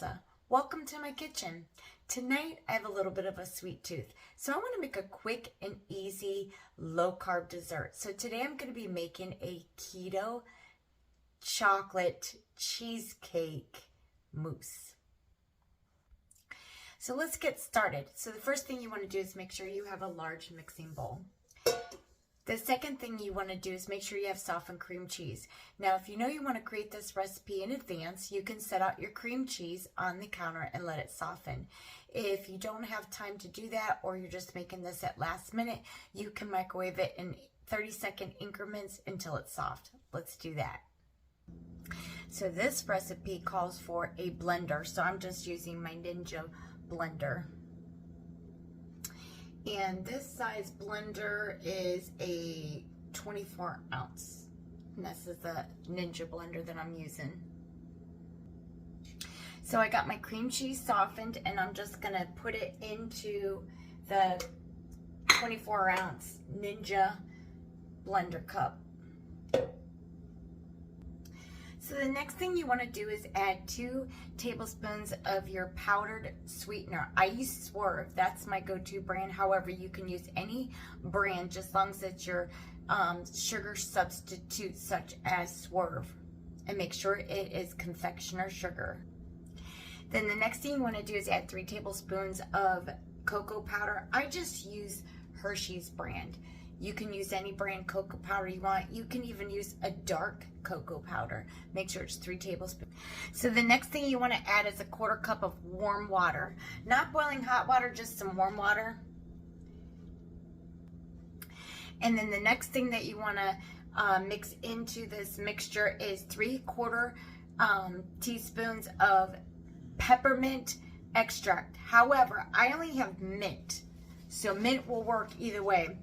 Melissa. Welcome to my kitchen. Tonight I have a little bit of a sweet tooth, so I want to make a quick and easy low-carb dessert. So today I'm going to be making a keto chocolate cheesecake mousse. So let's get started. So the first thing you want to do is make sure you have a large mixing bowl. The second thing you want to do is make sure you have softened cream cheese. Now, if you know you want to create this recipe in advance, you can set out your cream cheese on the counter and let it soften. If you don't have time to do that, or you're just making this at last minute, you can microwave it in 30-second increments until it's soft. Let's do that. So this recipe calls for a blender, so I'm just using my Ninja blender. And this size blender is a 24 ounce. And this is the Ninja blender that I'm using. So I got my cream cheese softened, and I'm just gonna put it into the 24 ounce Ninja blender cup. So the next thing you want to do is add 2 tablespoons of your powdered sweetener. I use Swerve, that's my go-to brand. However, you can use any brand just as long as it's your sugar substitute such as Swerve. And make sure it is Confectioner sugar. Then the next thing you want to do is add 3 tablespoons of cocoa powder. I just use Hershey's brand. You can use any brand cocoa powder you want. You can even use a dark cocoa powder. Make sure it's 3 tablespoons. So the next thing you want to add is a 1/4 cup of warm water. Not boiling hot water, just some warm water. And then the next thing that you want to mix into this mixture is 3/4 teaspoons of peppermint extract. However, I only have mint, so mint will work either way.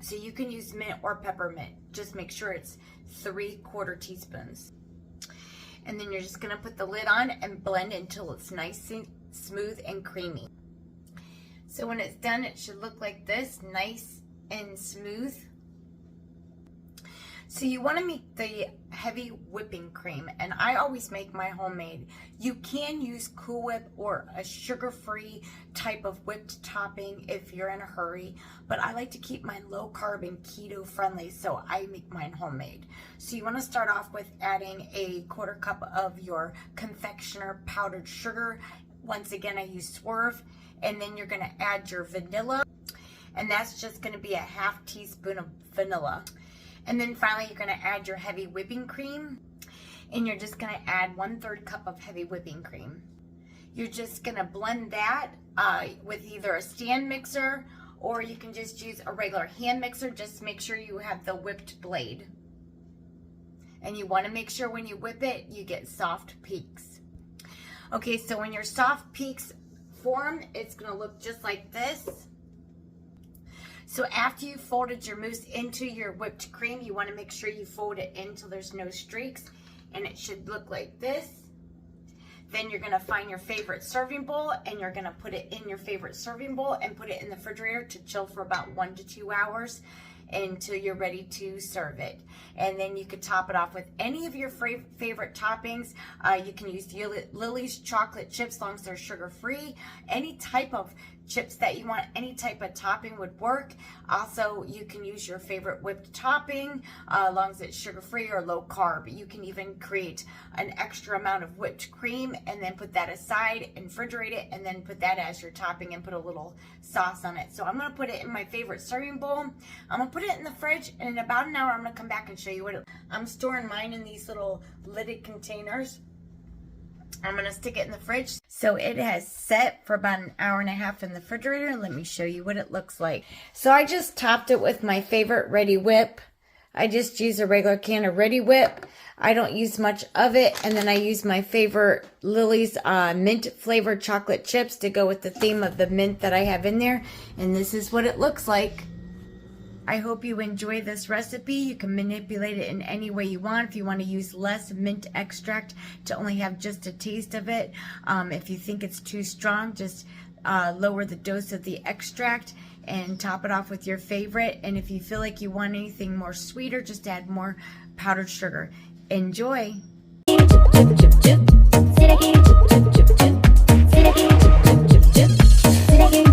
So you can use mint or peppermint. Just make sure it's 3/4 teaspoons. And then you're just gonna put the lid on and blend until it's nice and smooth and creamy. So when it's done, it should look like this, nice and smooth. So you want to make the heavy whipping cream, and I always make my homemade. You can use Cool Whip or a sugar-free type of whipped topping if you're in a hurry, but I like to keep mine low carb and keto friendly, so I make mine homemade. So you want to start off with adding a 1/4 cup of your Confectioner powdered sugar. Once again, I use Swerve. And then you're going to add your vanilla, and that's just going to be a 1/2 teaspoon of vanilla. And then finally, you're going to add your heavy whipping cream, and you're just going to add 1/3 cup of heavy whipping cream. You're just going to blend that with either a stand mixer, or you can just use a regular hand mixer. Just make sure you have the whipped blade. And you want to make sure when you whip it, you get soft peaks. Okay, so when your soft peaks form, it's going to look just like this. So after you folded your mousse into your whipped cream, you want to make sure you fold it in till there's no streaks, and it should look like this. Then you're going to find your favorite serving bowl, and you're going to put it in your favorite serving bowl and put it in the refrigerator to chill for about 1 to 2 hours until you're ready to serve it. And then you could top it off with any of your favorite toppings. You can use Lily's chocolate chips as long as they're sugar-free. Any type of chips that you want, any type of topping would work. Also, you can use your favorite whipped topping as long as it's sugar-free or low carb. You can even create an extra amount of whipped cream and then put that aside and refrigerate it, and then put that as your topping and put a little sauce on it. So I'm going to put it in my favorite serving bowl. I'm going to put it in the fridge, and in about an hour I'm going to come back and show you what I'm storing mine in these little lidded containers. I'm going to stick it in the fridge. So it has set for about an hour and a half in the refrigerator. Let me show you what it looks like. So I just topped it with my favorite Ready Whip. I just use a regular can of Ready Whip. I don't use much of it. And then I use my favorite Lily's mint flavored chocolate chips to go with the theme of the mint that I have in there. And this is what it looks like. I hope you enjoy this recipe. You can manipulate it in any way you want. If you want to use less mint extract to only have just a taste of it. If you think it's too strong, just lower the dose of the extract and top it off with your favorite. And if you feel like you want anything more sweeter, just add more powdered sugar. Enjoy! 쓰레기 줍줍줍줍 쓰레기